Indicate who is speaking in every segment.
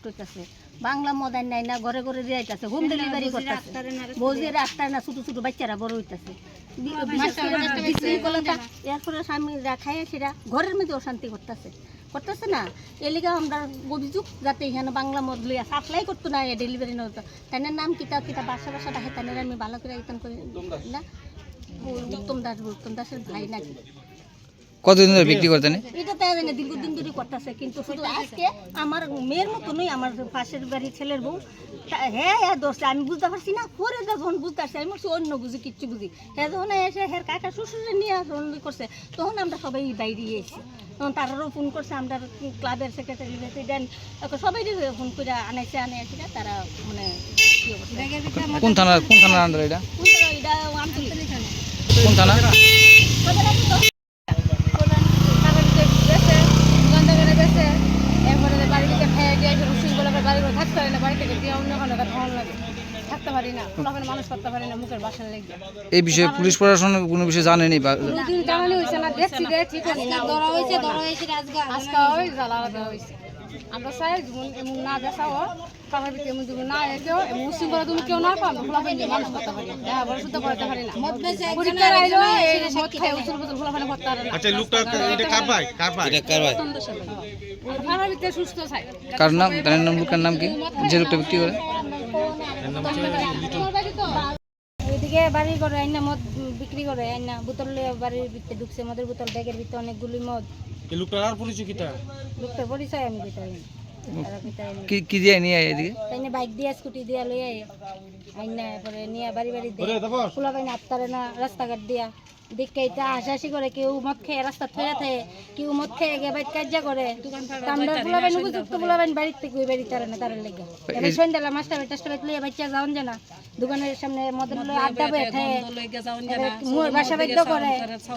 Speaker 1: কষ্ট হইতেছে বাংলা মদান নাই না ঘরে ঘরে দিয়ে যাইতেছে হোম ডেলিভারি করতেছে বউজিরা আটটার না ছোটো ছোটো বাচ্চারা বড় হইতেছে বিশৃঙ্খলতা এরপরে স্বামীরা খাইয়ে সেরা ঘরের মধ্যে অশান্তি করতেছে না এলিগা আমরা অভিযোগ যাতে এখানে বাংলা মদ লইয়া সাপ্লাই করতো না ডেলিভারি নতো তাদের নাম কিতা বাসা ডাকে তাদের আমি ভালো করে ইতান করি না উত্তম দাসের ভাই নাকি
Speaker 2: কতদিন ধরে বিক্রি করতেন
Speaker 1: এটা তাই জানি দীর্ঘদিন ধরে করতেছে কিন্তু শুধু আজকে আমার মেয়ের মতো নই আমার পাশের বাড়ির ছেলের বউ হ্যাঁ দোষটা আমি বুঝতে পারছি না পরে যখন বুঝতে পারছি আমি বলছি অন্য বুঝি কিচ্ছু বুঝি হ্যাঁ যখন এসে হ্যাঁ কাকা শ্বশুরে নিয়ে করছে তখন আমরা সবাই বাইরে এসেছি তখন তারারও ফোন করছে আমরা ক্লাবের সেক্রেটারি প্রেসিডেন্ট সবাই ফোন করে আনাইছে তারা মানে
Speaker 2: কোন থানার আন্ডার এটা
Speaker 1: এটা
Speaker 2: কোন থানা এই বিষয়ে পুলিশ প্রশাসন কোনো বিষয়ে জানেনি বা
Speaker 3: আমরা চাই এমন না দেখাও কামার ভিতরে এমন জীবন না এসেও এমন শৃঙ্খলা তুমি কেউ না পাবো ফুলাফানি মানুষ করতে পারি না বড় শুদ্ধ করতে পারি না পরীক্ষা আইলো এই মদ খায় উচুর বুচুর ফুলাফানি করতে পারে না
Speaker 4: আচ্ছা লোকটা এটা কার ভাই
Speaker 3: কামার ভিতরে সুস্থ চাই
Speaker 2: কার নাম তার নাম লোকের নাম কি যে লোকটা বিক্রি করে
Speaker 5: ওইদিকে বাড়ি করে আইনা মদ বিক্রি করে আইনা বোতল বাড়ির ভিতরে ঢুকছে মদের বোতল ব্যাগের ভিতরে অনেকগুলি মদ
Speaker 4: এই লোকটার আর পরিচয় কিটা
Speaker 5: লোকটার পরিচয় আমি ভিতরে
Speaker 2: কি দিয়ে নিয়ে এদিকে
Speaker 5: তাই না বাইক দিয়ে স্কুটি দিয়ে লই আইনা পরে নিয়ে বাড়ি দিয়ে খোলা পাই না আত্মারে না রাস্তাঘাট দিয়া দেখে এটা হাসাহাসি করে কেউ মদ খেয়ে রাস্তা ফেরা থাকে কেউ মদ খেয়ে গিয়ে বাইক কাজা করে আমরা ফুলাবেন উপযুক্ত ফুলাবেন বাড়ির থেকে ওই বাড়ি তারা না তার লেগে এবার সন্ধ্যাবেলা মাস্টার লইয়া বাচ্চা যাওন জানা দোকানের সামনে মদের লই আড্ডা বেঠে বাসা বাধ্য করে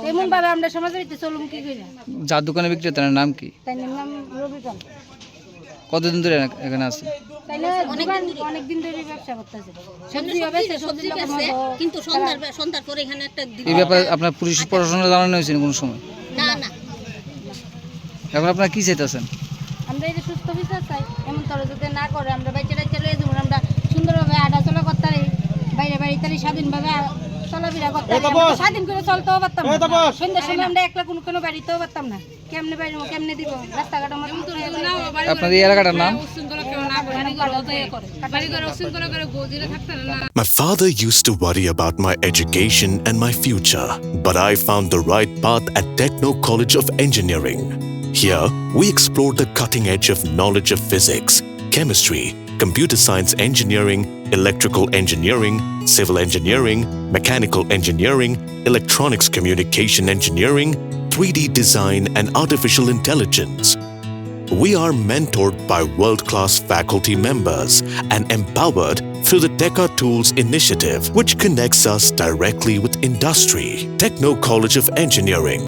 Speaker 5: এমন ভাবে আমরা সমাজের ভিতরে চলুম কি করি না
Speaker 2: যার দোকানে বিক্রি তার নাম কি
Speaker 5: তাই নাম রবিকাল
Speaker 2: কতদিন ধরে এখানে আছে
Speaker 5: তাইলে অনেকদিন ধরে ব্যবসা করতেছে সবজি
Speaker 1: কিন্তু সন্ধ্যার পরে এখানে একটা
Speaker 2: এই ব্যাপারে আপনার পুলিশ প্রশাসনে জানানো হয়েছে কোনো সময়
Speaker 1: না
Speaker 2: এখন আপনারা কি চাইতেছেন
Speaker 5: আমরা এই যে সুস্থ বিচার চাই এমন তরে যদি না করে আমরা বাচ্চারা চলে যাবো আমরা সুন্দরভাবে হাঁটাচলা করতে পারি বাইরে বাড়িতে স্বাধীনভাবে চলাফেরা করতে পারি স্বাধীন করে চলতেও পারতাম না সন্ধ্যার সময় আমরা একলা কোনো বাড়িতেও পারতাম না কেমনে বাইরে কেমনে দিব রাস্তাঘাট আমার
Speaker 2: আপনাদের এই এলাকাটার নাম
Speaker 6: My father used to worry about my education and my future, but I found the right path at Techno College of Engineering. Here, we explore the cutting edge of knowledge of physics, chemistry, computer science engineering, electrical engineering, civil engineering, mechanical engineering, electronics communication engineering, 3D design and artificial intelligence. We are mentored by world-class faculty members and empowered through the Teka Tools initiative, which connects us directly with industry. Techno College of Engineering.